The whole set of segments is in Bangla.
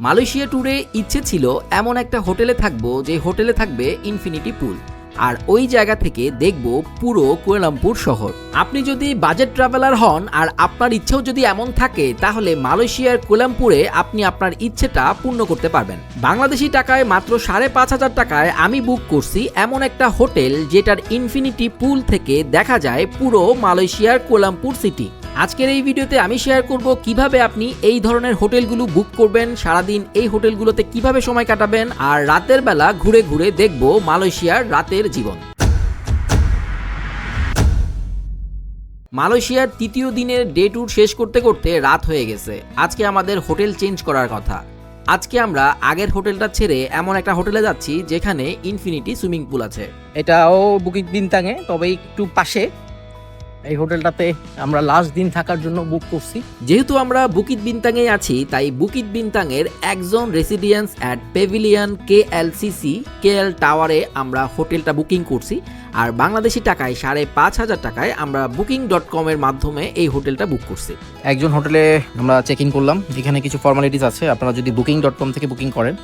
মালয়েশিয়া ট্যুরে ইচ্ছে ছিল এমন একটা হোটেলে থাকবো যে হোটেলে থাকবে ইনফিনিটি পুল, আর ওই জায়গা থেকে দেখব পুরো কুয়ালালামপুর শহর। আপনি যদি বাজেট ট্রাভেলার হন আর আপনার ইচ্ছেও যদি এমন থাকে, তাহলে মালয়েশিয়ার কুয়ালালামপুরে আপনি আপনার ইচ্ছেটা পূর্ণ করতে পারবেন। বাংলাদেশি টাকায় মাত্র 5,500 টাকায় আমি বুক করছি এমন একটা হোটেল যেটার ইনফিনিটি পুল থেকে দেখা যায় পুরো মালয়েশিয়ার কুয়ালালামপুর সিটি। আজকের এই ভিডিওতে আমি শেয়ার করব কিভাবে আপনি এই ধরনের হোটেলগুলো বুক করবেন, সারাদিন এই হোটেলগুলোতে কিভাবে সময় কাটাবেন, আর রাতের বেলা ঘুরে ঘুরে দেখব মালয়েশিয়ার রাতের জীবন। মালয়েশিয়ার তৃতীয় দিনের ডে ট্যুর শেষ করতে করতে রাত হয়ে গেছে। আজকে আমাদের হোটেল চেঞ্জ করার কথা। আজকে আমরা আগের হোটেলটা ছেড়ে এমন একটা হোটেলে যাচ্ছি যেখানে ইনফিনিটি সুইমিং পুল আছে। এটাও বুকিট বিনতাঙে, তবে একটু পাশে। এই হোটেলটাতে আমরা লাস্ট দিন থাকার জন্য বুক করছি। যেহেতু আমরা বুকিট বিনতাঙে আছি, তাই বুকিট বিনতাঙের একজন residence at Pavilion KLCC KL টাওয়ারে আমরা হোটেলটা বুকিং করছি। আর বাংলাদেশি টাকায় 5,500 টাকায় আমরা booking.com এর মাধ্যমে এই হোটেলটা বুক করছি। একজন হোটেলে আমরা চেক ইন করলাম। এখানে কিছু ফর্মালিটিস আছে। আপনারা যদি booking.com থেকে বুকিং করেন,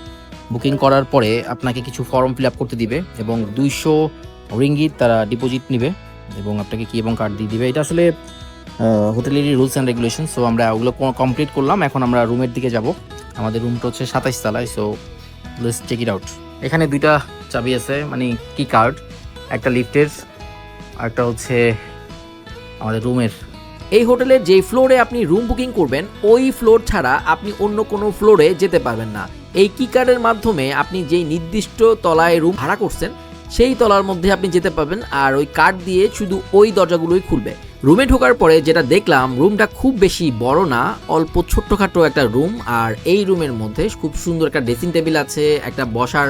বুকিং করার পরে আপনাকে কিছু ফর্ম ফিল আপ করতে দিবে এবং 200 রিঙ্গিত তারা ডিপোজিট নেবে এবং আপনাকে কি এবং কার্ড দিয়ে দিবে। এটা আসলে হোটেলেরই রুলস অ্যান্ড রেগুলেশন। সো আমরা ওগুলো কমপ্লিট করলাম। এখন আমরা রুমের দিকে যাব। আমাদের রুমটা হচ্ছে 27 তলায়। So let's check it out. এখানে দুইটা চাবি আছে, মানে কি কার্ড, একটা লিফটের আর একটা হচ্ছে আমাদের রুমের। এই হোটেলের যেই ফ্লোরে আপনি রুম বুকিং করবেন, ওই ফ্লোর ছাড়া আপনি অন্য কোনো ফ্লোরে যেতে পারবেন না। এই কি কার্ডের মাধ্যমে আপনি যেই নির্দিষ্ট তলায় রুম ভাড়া করছেন সেই তলার মধ্যে আপনি যেতে পারবেন, আর ওই কার্ড দিয়ে শুধু ওই দরজাগুলোই খুলবে। রুমে ঢোকার পরে যেটা দেখলাম, রুমটা খুব বেশি বড় না, অল্প ছোট্টখাটো একটা রুম। আর এই রুমের মধ্যে খুব সুন্দর একটা ড্রেসিং টেবিল আছে, একটা বসার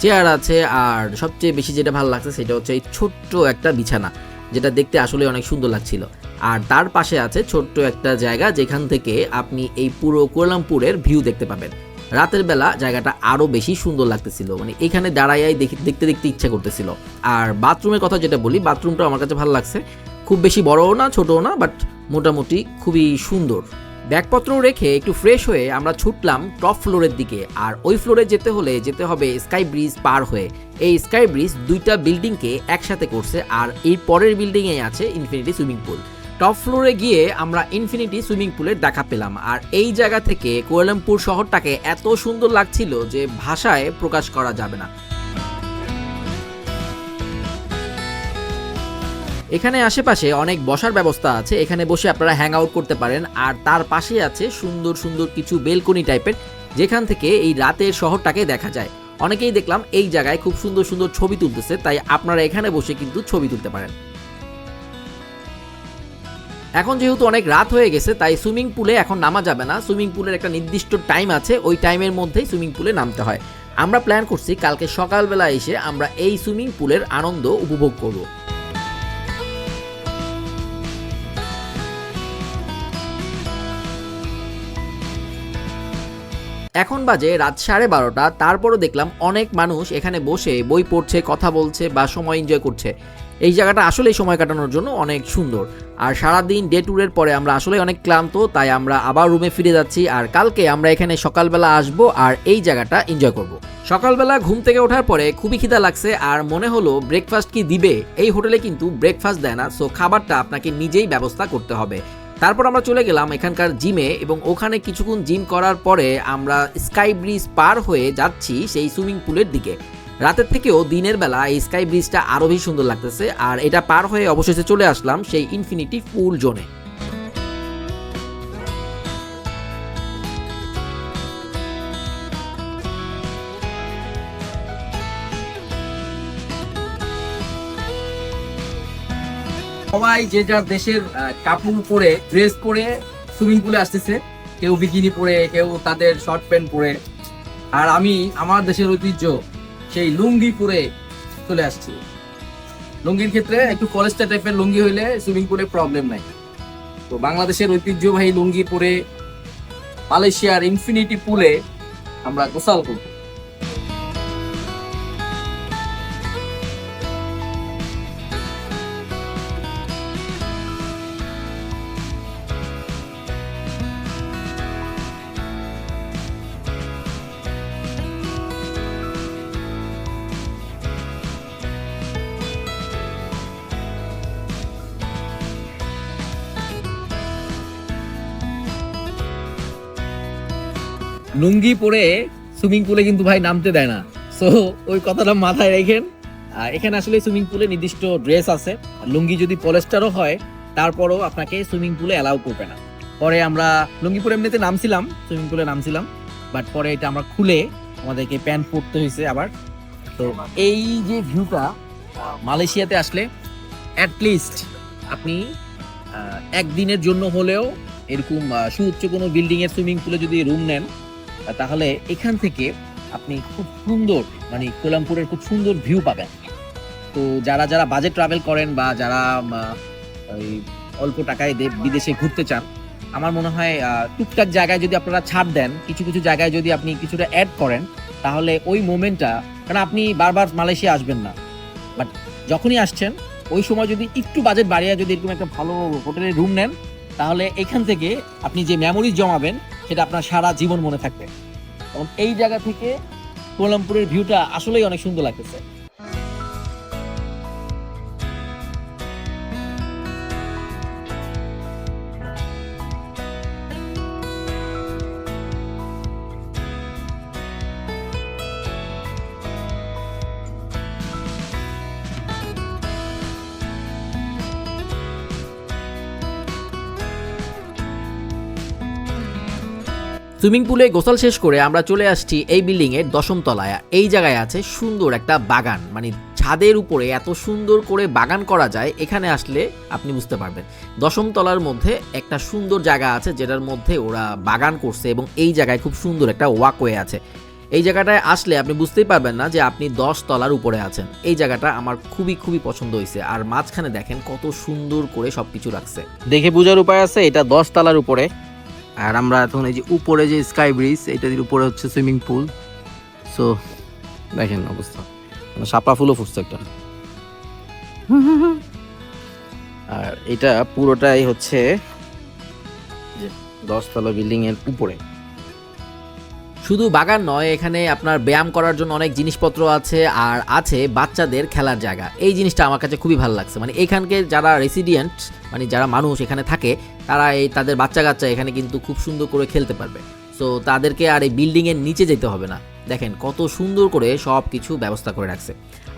চেয়ার আছে, আর সবচেয়ে বেশি যেটা ভালো লাগছে সেটা হচ্ছে এই ছোট্ট একটা বিছানা, যেটা দেখতে আসলে অনেক সুন্দর লাগছিল। আর তার পাশে আছে ছোট্ট একটা জায়গা যেখান থেকে আপনি এই পুরো কুয়ালালামপুরের ভিউ দেখতে পাবেন। রাতের বেলা জায়গাটা আরো বেশি সুন্দর লাগতেছিল, মানে এখানে দাঁড়াইয়াই দেখতে দেখতে ইচ্ছা করতেছিল। আর বাথরুমের কথা যেটা বলি, বাথরুমটা আমার কাছে ভালো লাগছে। খুব বেশি বড়ও না, ছোটও না, বাট মোটামুটি খুবই সুন্দর। ব্যাগপত্র রেখে একটু ফ্রেশ হয়ে আমরা ছুটলাম টপ ফ্লোরের দিকে। আর ওই ফ্লোরে যেতে হবে স্কাই ব্রিজ পার হয়ে। এই স্কাই ব্রিজ দুইটা বিল্ডিংকে একসাথে করছে, আর এই পরের বিল্ডিংয়ে আছে ইনফিনিটি সুইমিং পুল। টপ ফ্লোরে গিয়ে আমরা ইনফিনিটি সুইমিং পুলের দেখা পেলাম। আর এই জায়গা থেকে কুয়ালালামপুর শহরটাকে এত সুন্দর লাগছিল যে ভাষায় প্রকাশ করা যাবে না। এখানে আশেপাশে অনেক বসার ব্যবস্থা আছে, এখানে বসে আপনারা হ্যাং আউট করতে পারেন। আর তার পাশে আছে সুন্দর সুন্দর কিছু বেলকনি টাইপের, যেখান থেকে এই রাতের শহরটাকে দেখা যায়। অনেকেই দেখলাম এই জায়গায় খুব সুন্দর সুন্দর ছবি তুলতেছে, তাই আপনারা এখানে বসে কিন্তু ছবি তুলতে পারেন। এখন যেহেতু অনেক রাত হয়ে গেছে, তাই সুইমিং পুলে এখন নামা যাবে না। সুইমিং পুলের একটা নির্দিষ্ট টাইম আছে, ওই টাইমের মধ্যেই সুইমিং পুলে নামতে হয়। আমরা প্ল্যান করছি কালকে সকালবেলা এসে আমরা এই সুইমিং পুলের আনন্দ উপভোগ করব। এখন বাজে রাত 12:30। তারপরও দেখলাম অনেক মানুষ এখানে বসে বই পড়ছে, কথা বলছে বা সময় এনজয় করছে। এই জায়গাটা আসলেই সময় কাটানোর জন্য অনেক সুন্দর। আর সারাদিন ডে ট্যুরের পরে আমরা আসলে অনেক ক্লান্ত, তাই আমরা আবার রুমে ফিরে যাচ্ছি। আর কালকে আমরা এখানে সকালবেলা আসবো আর এই জায়গাটা এনজয় করব। সকালবেলা ঘুম থেকে ওঠার পরে খুবই খিদা লাগছে, আর মনে হলো ব্রেকফাস্ট কি দিবে। এই হোটেলে কিন্তু ব্রেকফাস্ট দেয় না, সো খাবারটা আপনাকে নিজেই ব্যবস্থা করতে হবে। তারপর আমরা চলে গেলাম এখানকার জিমে, এবং ওখানে কিছুক্ষণ জিম করার পরে আমরা স্কাই ব্রিজ পার হয়ে যাচ্ছি সেই সুইমিং পুলের দিকে। রাতের থেকেও দিনের বেলা এই স্কাই ব্রিজটা আরো বেশি সুন্দর লাগতেছে। আর এটা পার হয়ে অবশেষে চলে আসলাম সেই ইনফিনিটি পুল জোনে। সবাই যে যার দেশের কাপড় পরে, ড্রেস পরে সুইমিং পুলে আসতেছে। কেউ বিকিনি পরে, কেউ তাদের শর্ট প্যান্ট পরে। আর আমি আমার দেশের ঐতিহ্য সেই লুঙ্গি পরে চলে আসছি। লুঙ্গির ক্ষেত্রে একটু পলিস্টার টাইপের লুঙ্গি হইলে সুইমিং পুলে প্রবলেম নাই। তো বাংলাদেশের ঐতিহ্যবাহী লুঙ্গি পরে মালয়েশিয়ার ইনফিনিটি পুলে আমরা গোসল করব। লুঙ্গি পরে সুইমিং পুলে কিন্তু ভাই নামতে দেয় না, সো ওই কথাটা মাথায় রাখেন। এখানে আসলে সুইমিং পুলে নির্দিষ্ট ড্রেস আছে, আর লুঙ্গি যদি পলেস্টারও হয় তারপরও আপনাকে সুইমিং পুলে অ্যালাউ করবে না। পরে আমরা লুঙ্গি পরে এমনিতে নামছিলাম, সুইমিং পুলে নামছিলাম, বাট পরে এটা আমরা খুলে আমাদেরকে প্যান্ট পরতে হয়েছে আবার। তো এই যে ভিউটা মালয়েশিয়াতে আসলে অ্যাটলিস্ট আপনি একদিনের জন্য হলেও এরকম সুউচ্চ কোনো বিল্ডিং এর সুইমিং পুলে যদি রুম নেন, তাহলে এখান থেকে আপনি খুব সুন্দর মানে কোলামপুরের খুব সুন্দর ভিউ পাবেন। তো যারা যারা বাজেট ট্রাভেল করেন বা যারা ওই অল্প টাকায় বিদেশে ঘুরতে চান, আমার মনে হয় টুকটাক জায়গায় যদি আপনারা ছাড় দেন, কিছু কিছু জায়গায় যদি আপনি কিছুটা অ্যাড করেন, তাহলে ওই মোমেন্টটা, কারণ আপনি বারবার মালয়েশিয়া আসবেন না, বাট যখনই আসছেন ওই সময় যদি একটু বাজেট বাড়িয়ে যদি এরকম একটা ভালো হোটেলের রুম নেন, তাহলে এখান থেকে আপনি যে মেমোরিজ জমাবেন সেটা আপনার সারা জীবন মনে থাকবে। এবং এই জায়গা থেকে কোলামপুরের ভিউটা আসলেই অনেক সুন্দর লাগতেছে। সুইমিং পুলে গোসল শেষ করে আমরা চলে আসছি এই বিল্ডিং এর 10ম তলায়। এই জায়গায় আছে সুন্দর একটা বাগান, মানে ছাদের উপরে এত সুন্দর করে বাগান করা যায়, এখানে আসলে আপনি বুঝতে পারবেন। 10ম তলার মধ্যে একটা সুন্দর জায়গা আছে যেটার মধ্যে ওরা বাগান করছে, এবং এই জায়গায় খুব সুন্দর একটা ওয়াকওয়ে আছে। এই জায়গাটায় আসলে আপনি বুঝতেই পারবেন না যে আপনি 10 তলার উপরে আছেন। এই জায়গাটা আমার খুবই খুবই পছন্দ হয়েছে, আর মাঝখানে দেখেন কত সুন্দর করে সবকিছু রাখছে। দেখে বোঝার উপায় আছে এটা 10 তলার উপরে। আর আমরা এখন এই যে উপরে যে স্কাই ব্রিজ, এটার উপরে হচ্ছে সুইমিং পুল। সো দেখেন অবস্থা, শাপলা ফুলও ফুটছে একটা। আর এটা পুরোটাই হচ্ছে 10 তলা বিল্ডিং এর উপরে। শুধু বাগান নয়, এখানে আপনার ব্যায়াম করার জন্য অনেক জিনিসপত্র আছে, আর আছে বাচ্চাদের খেলার জায়গা। এই জিনিসটা আমার কাছে খুবই ভালো লাগছে, মানে এখানকার যারা রেসিডেন্ট, মানে যারা মানুষ এখানে থাকে, তারা তাদের বাচ্চা কাচ্চা এখানে কিন্তু খুব সুন্দর করে খেলতে পারবে। সো তাদেরকে আর এই বিল্ডিংয়ের নিচে যেতে হবে না। দেখেন কত সুন্দর করে সব কিছু ব্যবস্থা করে রাখছে।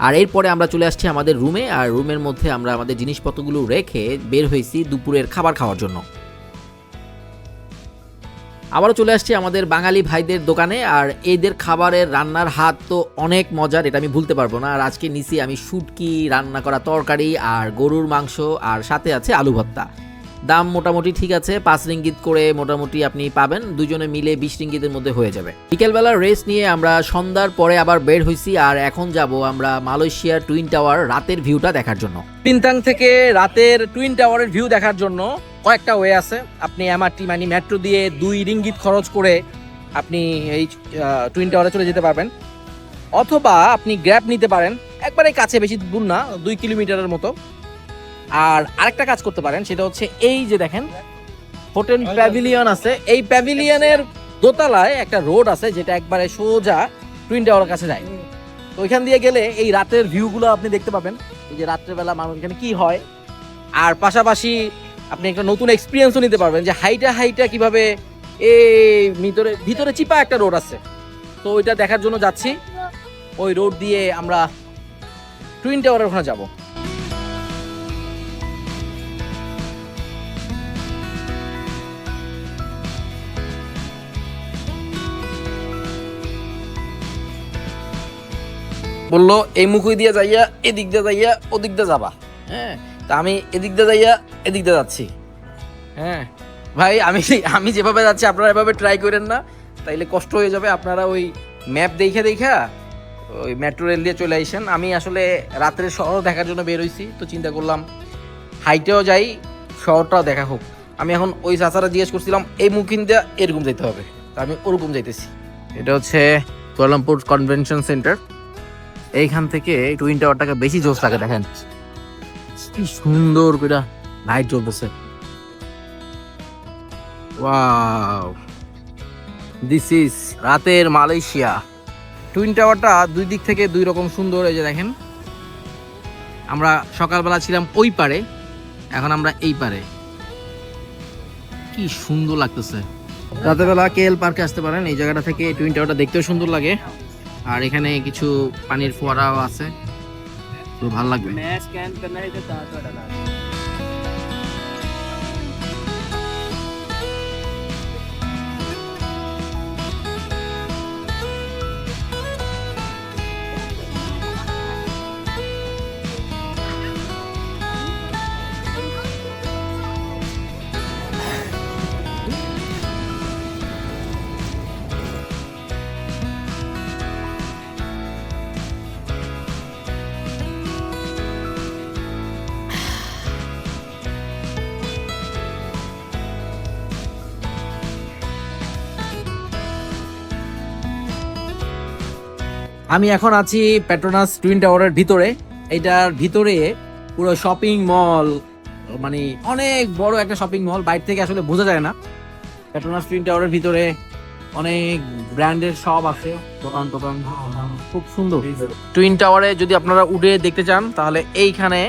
আর এরপরে আমরা চলে আসছি আমাদের রুমে, আর রুমের মধ্যে আমরা আমাদের জিনিসপত্রগুলো রেখে বের হয়েছি দুপুরের খাবার খাওয়ার জন্য। আবারও চলে আসছি আমাদের বাঙালি ভাইদের দোকানে, আর এদের খাবারের রান্নার হাত তো অনেক মজার, এটা আমি ভুলতে পারবো না। আর আজকে নিছি আমি শুটকি রান্না করা তরকারি আর গরুর মাংস, আর সাথে আছে আলু ভর্তা। দাম মোটামুটি ঠিক আছে, 5 রিঙ্গিত করে মোটামুটি আপনি পাবেন, দুজনে মিলে 20 রিঙ্গিতের মধ্যে হয়ে যাবে। বিকেলবেলা রেস্ট নিয়ে আমরা সন্ধ্যার পরে আবার বের হয়েছি, আর এখন যাব আমরা মালয়েশিয়ার টুইন টাওয়ার রাতের ভিউটা দেখার জন্য। পিনতাং থেকে রাতের টুইন টাওয়ারের ভিউ দেখার জন্য কয়েকটা ওয়ে আছে। আপনি এমআরটি মানে মেট্রো দিয়ে 2 রিঙ্গিত খরচ করে আপনি এই টুইন টাওয়ারে চলে যেতে পারবেন, অথবা আপনি গ্র্যাব নিতে পারেন, একবারে কাছে, বেশি দূর না, 2 কিলোমিটারের মতো। আর আরেকটা কাজ করতে পারেন, সেটা হচ্ছে এই যে দেখেন হোটেল প্যাভিলিয়ন আছে, এই প্যাভিলিয়নের দোতলায় একটা রোড আছে যেটা একবারে সোজা টুইন টাওয়ারের কাছে যায়। তো ওইখান দিয়ে গেলে এই রাতের ভিউগুলো আপনি দেখতে পাবেন, এই যে রাত্রেবেলা মানুষ এখানে কি হয়। আর পাশাপাশি আপনি একটা নতুন এক্সপিরিয়েন্সও নিতে পারবেন, যে হাইটা কিভাবে এই ভিতরে চিপা একটা রোড আছে, তো ওইটা দেখার জন্য যাচ্ছি। ওই রোড দিয়ে আমরা টুইন টাওয়ারের ওখানে যাব। বললো এই মুখই দিয়ে যাইয়া এদিক দিয়ে যাইয়া ওদিক দিয়ে যাবা, হ্যাঁ, তা আমি এদিক দিয়ে যাইয়া এদিক দিয়ে যাচ্ছি। হ্যাঁ ভাই, আমি যেভাবে যাচ্ছি আপনারা এভাবে ট্রাই করেন না, তাইলে কষ্ট হয়ে যাবে। আপনারা ওই ম্যাপ দেখা ওই মেট্রো রেল দিয়ে চলে আসেন। আমি আসলে রাত্রের শহর দেখার জন্য বের হয়েছি, তো চিন্তা করলাম হাইটেও যাই, শহরটাও দেখা হোক। আমি এখন ওই চাচারা জিজ্ঞেস করছিলাম এই মুখিন দিয়ে এরকম যেতে হবে, তো আমি ওরকম যাইতেছি। এটা হচ্ছে কুয়ালালামপুর কনভেনশন সেন্টার। এইখান থেকে টুইন টাওয়ারটাকে বেশি জোশ লাগে, দেখেন কি সুন্দর করে লাইট জ্বলতেছে। ওয়াও, দিস ইজ রাতের মালয়েশিয়া। টুইন টাওয়ারটা দুই দিক থেকে দুই রকম সুন্দর। এই যে দেখেন, আমরা সকালবেলা ছিলাম ওই পারে, এখন আমরা এই পারে। কি সুন্দর লাগতেছে, রাতেরবেলা কেএল পার্কে আসতে পারেন। এই জায়গাটা থেকে টুইন টাওয়ারটা দেখতেও সুন্দর লাগে, আর এখানে কিছু পানির ফোয়ারাও আছে, তো ভালো লাগবে। আমি এখন আছি পেট্রোনাস টুইন টাওয়ারের ভিতরে। এটার ভিতরে পুরো শপিং মল, মানে অনেক বড় একটা শপিং মল, বাইরে থেকে আসলে বোঝা যায় না। পেট্রোনাস টুইন টাওয়ারের ভিতরে অনেক ব্র্যান্ডের সব আছে, দোকান টোকান, খুব সুন্দর। টুইন টাওয়ারে যদি আপনারা উঠে দেখতে চান তাহলে এইখানে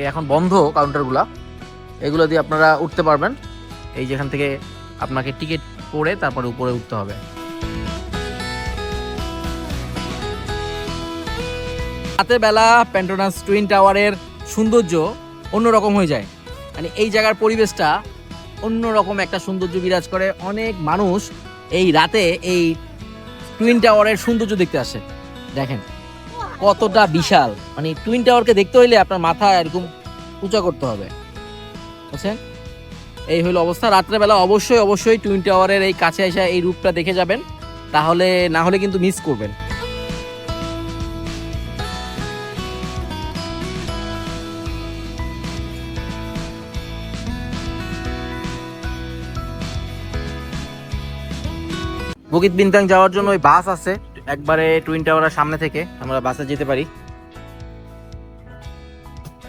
এখন বন্ধ কাউন্টারগুলা, এগুলো দিয়ে আপনারা উঠতে পারবেন। এই যেখান থেকে আপনাকে টিকিট করে তারপরে উপরে উঠতে হবে। রাতের বেলা পেট্রোনাস টুইন টাওয়ারের সৌন্দর্য অন্যরকম হয়ে যায়, মানে এই জায়গার পরিবেশটা অন্যরকম একটা সৌন্দর্য বিরাজ করে। অনেক মানুষ এই রাতে এই টুইন টাওয়ারের সৌন্দর্য দেখতে আসে। দেখেন কতটা বিশাল, মানে টুইন টাওয়ারকে দেখতে হইলে আপনার মাথা এরকম উঁচা করতে হবে, বুঝছেন? এই হলো অবস্থা। রাত্রেবেলা অবশ্যই টুইন টাওয়ারের এই কাছে এসে এই রূপটা দেখে যাবেন, তাহলে না হলে কিন্তু মিস করবেন। বুকিত বিনতাং যাওয়ার জন্য ওই বাস আছে একবারে টুইন টাওয়ারের সামনে থেকে, আমরা বাসে যেতে পারি।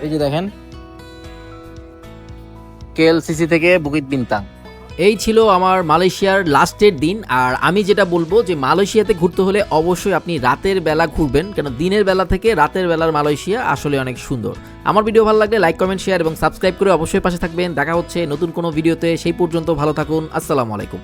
এই যে দেখেন কেএলসিসি থেকে বুকিত বিনতাং। এই ছিল আমার মালয়েশিয়ার লাস্টের দিন। আর আমি যেটা বলবো যে মালয়েশিয়াতে ঘুরতে হলে অবশ্যই আপনি রাতের বেলা ঘুরবেন, কেন দিনের বেলা থেকে রাতের বেলার মালয়েশিয়া আসলে অনেক সুন্দর। আমার ভিডিও ভালো লাগলে লাইক, কমেন্ট, শেয়ার এবং সাবস্ক্রাইব করে অবশ্যই পাশে থাকবেন। দেখা হচ্ছে নতুন কোনো ভিডিওতে, সেই পর্যন্ত ভালো থাকুন। আসসালামু আলাইকুম।